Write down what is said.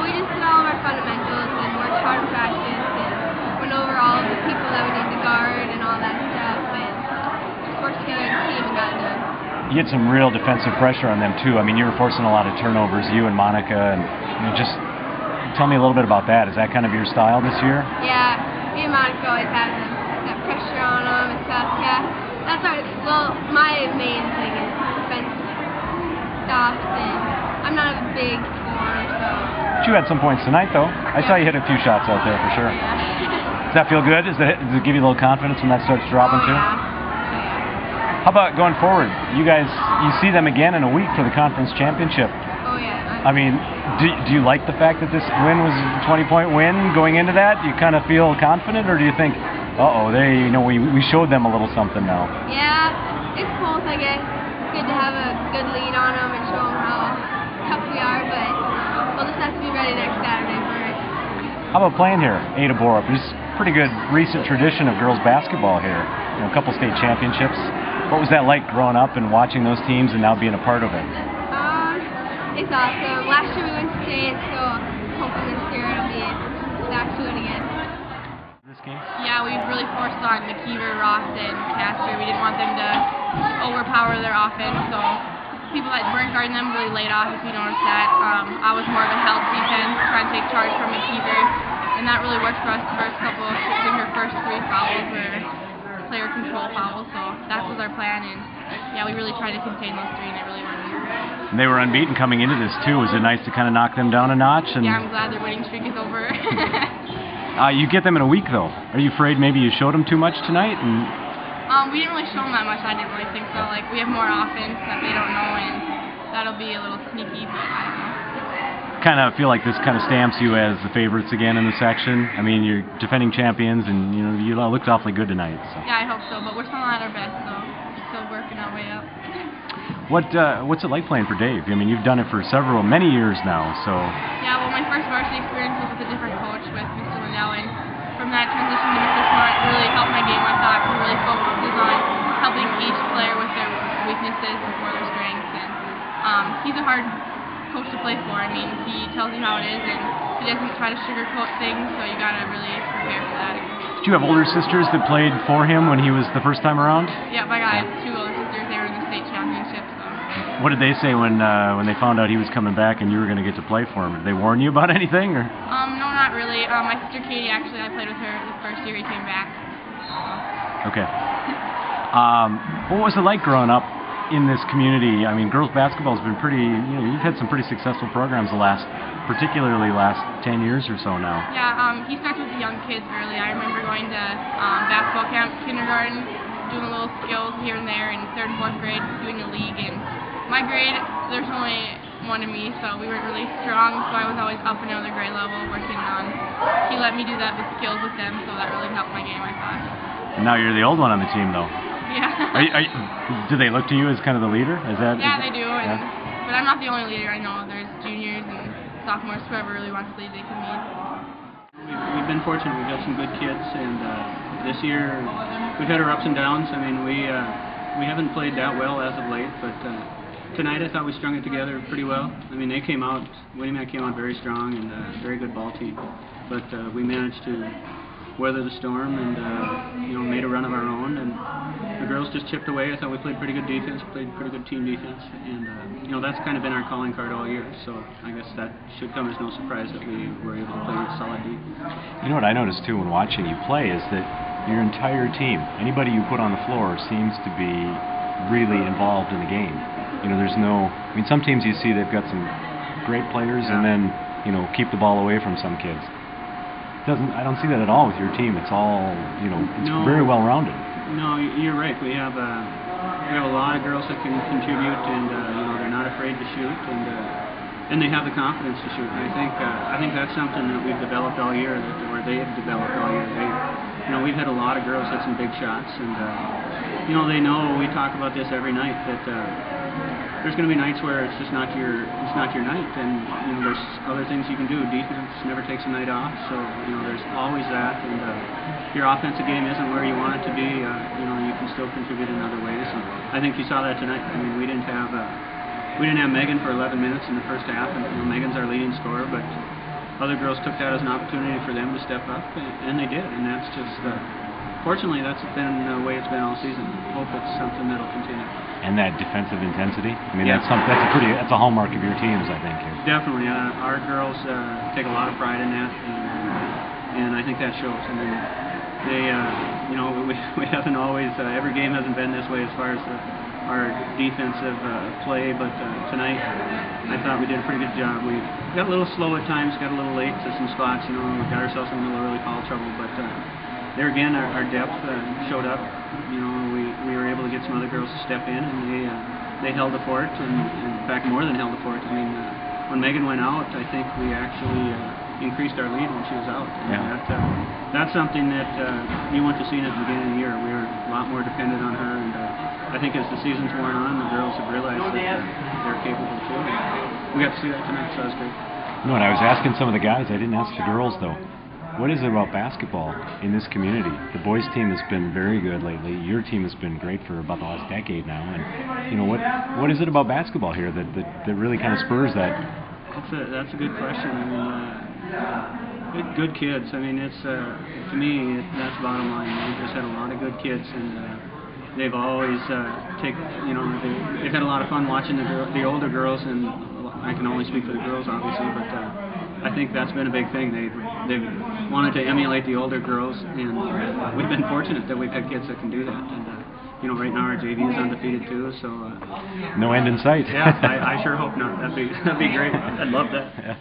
We just did all of our fundamentals and worked hard in practice and went over all of the people that we need to guard and all that stuff and just worked together as a team and got it done. You had some real defensive pressure on them too. I mean, you were forcing a lot of turnovers, you and Monica, and just tell me a little bit about that. Is that kind of your style this year? Yeah, me and Monica always have that pressure on them and stuff. Yeah, that's my main thing is defensive stuff, and I'm not a big scorer, so. But you had some points tonight, though. I saw you hit a few shots out there for sure. Yeah. Does that feel good? Does it give you a little confidence when that starts dropping too? Yeah. How about going forward? You guys, you see them again in a week for the conference championship. Oh yeah. I mean, do you like the fact that this win was a 20-point win going into that? Do you kind of feel confident, or do you think, we showed them a little something now? Yeah, it's both, I guess. It's good to have a good lead on them and show them how tough we are, but we'll just have to be ready next Saturday for it. How about playing here, Ada Borup? There's pretty good recent tradition of girls basketball here. A couple state championships. What was that like growing up and watching those teams and now being a part of it? It's awesome. Last year we went to state, so hoping this year it'll be back to it again. This game? Yeah, we really forced on McKeever, Ross, and Castor. We didn't want them to overpower their offense, so people that weren't guarding them really laid off, if you noticed that. I was more of a help defense, trying to take charge from McKeever, and that really worked for us the first couple. I think her first 3 fouls were player control fouls, so that was our plan, and yeah, we really tried to contain those 3, and it really worked. And they were unbeaten coming into this too. Was it nice to kind of knock them down a notch? And yeah, I'm glad their winning streak is over. You get them in a week though. Are you afraid maybe you showed them too much tonight? And we didn't really show them that much. I didn't really think so. Like, we have more offense that they don't know, and that'll be a little sneaky, but I don't know. Kind of feel like this kind of stamps you as the favorites again in the section. I mean, you're defending champions, and you looked awfully good tonight. So. Yeah, I hope so, but we're still not at our best, so we're still working our way up. What's it like playing for Dave? I mean, you've done it for many years now, so. Yeah, well, my first varsity experience was with a different coach, with Mr. Liddell, and from that transition to Mr. Smart really helped my game. I thought he really focuses on helping each player with their weaknesses before their strengths, and he's a hard coach to play for. I mean, he tells you how it is, and he doesn't try to sugarcoat things, so you gotta really prepare for that. Did you have older sisters that played for him when he was the first time around? Yeah, I got 2 older sisters. They were in the state championship. So. What did they say when they found out he was coming back and you were going to get to play for him? Did they warn you about anything, or? No, not really. My sister Katie, actually, I played with her the first year he came back. Okay. What was it like growing up in this community? I mean, girls basketball has been pretty, you've had some pretty successful programs particularly last 10 years or so now. Yeah, he starts with the young kids early. I remember going to basketball camp, kindergarten, doing a little skills here and there, in 3rd and 4th grade, doing a league. And my grade, there's only one of me, so we weren't really strong, so I was always up another grade level working on. He let me do that with skills with them, so that really helped my game, I thought. And now you're the old one on the team, though. Yeah. Do they look to you as kind of the leader? Yeah, they do. Yeah. But I'm not the only leader. I know there's juniors and sophomores, whoever really wants to lead, they can lead. We've been fortunate. We've got some good kids, and this year we've had our ups and downs. I mean, we haven't played that well as of late, but tonight I thought we strung it together pretty well. I mean, Winnie Mac came out very strong and a very good ball team, but we managed to weather the storm and made a run of our own, and the girls just chipped away. I thought we played pretty good defense, played pretty good team defense, and that's kind of been our calling card all year, so I guess that should come as no surprise that we were able to play with solid D. You know what I noticed too when watching you play is that your entire team, anybody you put on the floor, seems to be really involved in the game. Some teams you see they've got some great players, and then keep the ball away from some kids. I don't see that at all with your team. It's all it's very well rounded. No, you're right. We have a lot of girls that can contribute, and they're not afraid to shoot, and they have the confidence to shoot. And I think that's something that we've developed all year, or they have developed all year. We've had a lot of girls hit some big shots, and they know. We talk about this every night that there's going to be nights where it's just not your night, and there's other things you can do. Defense never takes a night off, so there's always that. And your offensive game isn't where you want it to be. You can still contribute in other ways. And I think you saw that tonight. I mean, we didn't have we didn't have Megan for 11 minutes in the first half, and Megan's our leading scorer, but other girls took that as an opportunity for them to step up, and they did, and that's just, fortunately, that's been the way it's been all season. I hope it's something that'll continue. And that defensive intensity, I mean, Yeah. that's a hallmark of your teams, I think. Definitely, our girls take a lot of pride in that, and I think that shows. I mean, they, we haven't always, every game hasn't been this way as far as our defensive play, but tonight I thought we did a pretty good job. We got a little slow at times, got a little late to some spots, we got ourselves in a little early foul trouble, but there again, our depth showed up. We were able to get some other girls to step in, and they held the fort, and in fact more than held the fort. I mean, when Megan went out, I think we actually increased our lead when she was out. And that's something that you wouldn't have seen at the beginning of the year. We were a lot more dependent on her, and I think as the season's worn on, the girls have realized that they're capable too. And we got to see that tonight, so that was great. No, and I was asking some of the guys, I didn't ask the girls though. What is it about basketball in this community? The boys' team has been very good lately. Your team has been great for about the last decade now. And what is it about basketball here that really kind of spurs that? That's a good question. I mean, good kids. I mean, it's to me that's the bottom line. We've just had a lot of good kids, and they've always they've had a lot of fun watching the older girls, and I can only speak for the girls, obviously, but I think that's been a big thing. They've wanted to emulate the older girls, and we've been fortunate that we've had kids that can do that. And right now our JV is undefeated too, so no end in sight. Yeah, I sure hope not. That'd be great. I'd love that. Yeah.